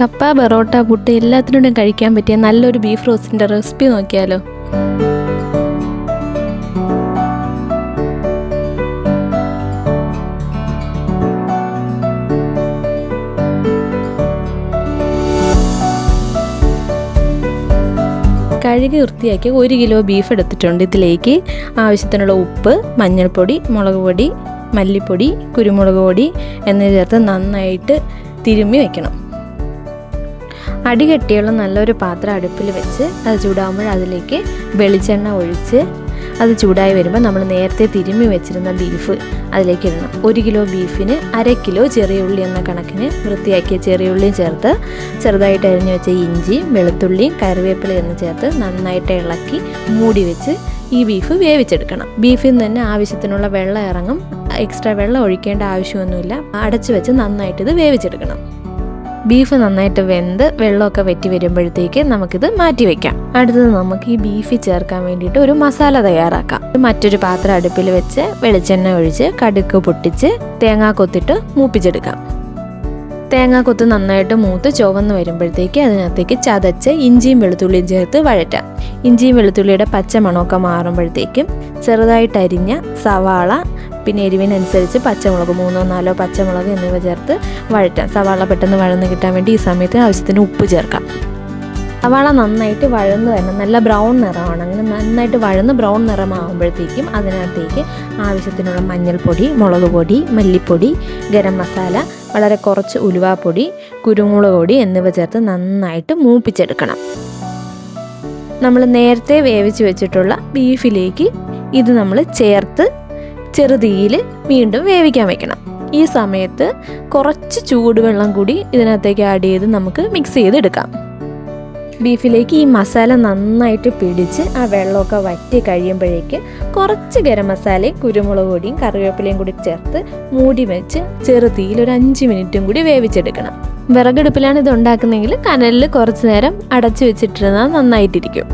കപ്പ, ബറോട്ട, പുട്ട് എല്ലാത്തിനോടും കഴിക്കാൻ പറ്റിയ നല്ലൊരു ബീഫ് റോസ്റ്റിൻ്റെ റെസിപ്പി നോക്കിയാലോ? കഴുകി വൃത്തിയാക്കി 1 കിലോ ബീഫ് എടുത്തിട്ടുണ്ട്. ഇതിലേക്ക് ആവശ്യത്തിനുള്ള ഉപ്പ്, മഞ്ഞൾപ്പൊടി, മുളക് പൊടി, മല്ലിപ്പൊടി, കുരുമുളക് പൊടി എന്നിവ ചേർത്ത് നന്നായിട്ട് തിരുമ്മി വയ്ക്കണം. അടികെട്ടിയുള്ള നല്ലൊരു പാത്രം അടുപ്പിൽ വെച്ച് അത് ചൂടാകുമ്പോൾ അതിലേക്ക് വെളിച്ചെണ്ണ ഒഴിച്ച് അത് ചൂടായി വരുമ്പോൾ നമ്മൾ നേരത്തെ തിരുമ്മി വെച്ചിരുന്ന ബീഫ് അതിലേക്ക് ഇടണം. 1 കിലോ ബീഫിന് 1/2 കിലോ ചെറിയ ഉള്ളി എന്ന കണക്കിന് വൃത്തിയാക്കിയ ചെറിയ ഉള്ളിയും ചേർത്ത് ചെറുതായിട്ട് അരിഞ്ഞു വെച്ച ഇഞ്ചിയും വെളുത്തുള്ളിയും കറിവേപ്പിലയും എന്ന് ചേർത്ത് നന്നായിട്ട് ഇളക്കി മൂടി വെച്ച് ഈ ബീഫ് വേവിച്ചെടുക്കണം. ബീഫിൽ നിന്ന് തന്നെ ആവശ്യത്തിനുള്ള വെള്ളം ഇറങ്ങും. എക്സ്ട്രാ വെള്ളം ഒഴിക്കേണ്ട ആവശ്യമൊന്നുമില്ല. അടച്ചു വെച്ച് നന്നായിട്ട് ഇത് വേവിച്ചെടുക്കണം. ബീഫ് നന്നായിട്ട് വെന്ത് വെള്ളമൊക്കെ വറ്റി വരുമ്പോഴത്തേക്ക് നമുക്കിത് മാറ്റി വയ്ക്കാം. അടുത്തത് നമുക്ക് ഈ ബീഫിൽ ചേർക്കാൻ വേണ്ടിയിട്ട് ഒരു മസാല തയ്യാറാക്കാം. മറ്റൊരു പാത്രം അടുപ്പിൽ വെച്ച് വെളിച്ചെണ്ണ ഒഴിച്ച് കടുക് പൊട്ടിച്ച് തേങ്ങാക്കൊത്തിട്ട് മൂപ്പിച്ചെടുക്കാം. തേങ്ങാക്കൊത്ത് നന്നായിട്ട് മൂത്ത് ചുവന്ന് വരുമ്പോഴത്തേക്ക് അതിനകത്തേക്ക് ചതച്ച് ഇഞ്ചിയും വെളുത്തുള്ളിയും ചേർത്ത് വഴറ്റാം. ഇഞ്ചിയും വെളുത്തുള്ളിയുടെ പച്ച മണമൊക്കെ മാറുമ്പോഴത്തേക്കും ചെറുതായിട്ട് അരിഞ്ഞ സവാള, പിന്നെ എരിവിനനുസരിച്ച് പച്ചമുളക് 3-4 പച്ചമുളക് എന്നിവ ചേർത്ത് വഴറ്റാം. സവാള പെട്ടെന്ന് വഴന്ന് കിട്ടാൻ വേണ്ടി ഈ സമയത്ത് ആവശ്യത്തിന് ഉപ്പ് ചേർക്കാം. സവാള നന്നായിട്ട് വഴന്ന് വരണം. നല്ല ബ്രൗൺ നിറമാണ്. അങ്ങനെ നന്നായിട്ട് വഴന്ന് ബ്രൗൺ നിറമാകുമ്പോഴത്തേക്കും അതിനകത്തേക്ക് ആവശ്യത്തിനുള്ള മഞ്ഞൾപ്പൊടി, മുളക് പൊടി, മല്ലിപ്പൊടി, ഗരം മസാല, വളരെ കുറച്ച് ഉലുവാപ്പൊടി, കുരുമുളക് പൊടി എന്നിവ ചേർത്ത് നന്നായിട്ട് മൂപ്പിച്ചെടുക്കണം. നമ്മൾ നേരത്തെ വേവിച്ച് വെച്ചിട്ടുള്ള ബീഫിലേക്ക് ഇത് നമ്മൾ ചേർത്ത് ചെറുതീയിൽ വീണ്ടും വേവിക്കാൻ വെക്കണം. ഈ സമയത്ത് കുറച്ച് ചൂടുവെള്ളം കൂടി ഇതിനകത്തേക്ക് ആഡ് ചെയ്ത് നമുക്ക് മിക്സ് ചെയ്തെടുക്കാം. ബീഫിലേക്ക് ഈ മസാല നന്നായിട്ട് പിടിച്ച് ആ വെള്ളമൊക്കെ വറ്റി കഴിയുമ്പോഴേക്ക് കുറച്ച് ഗരം മസാലയും കുരുമുളക് പൊടിയും കറിവേപ്പിലയും കൂടി ചേർത്ത് മൂടി വെച്ച് ചെറുതീയിൽ ഒരു 5 മിനിറ്റും കൂടി വേവിച്ചെടുക്കണം. വിറകടുപ്പിലാണ് ഇത് ഉണ്ടാക്കുന്നതെങ്കിൽ കനലിൽ കുറച്ച് നേരം അടച്ചു വെച്ചിട്ടിരുന്നാൽ നന്നായിട്ടിരിക്കും.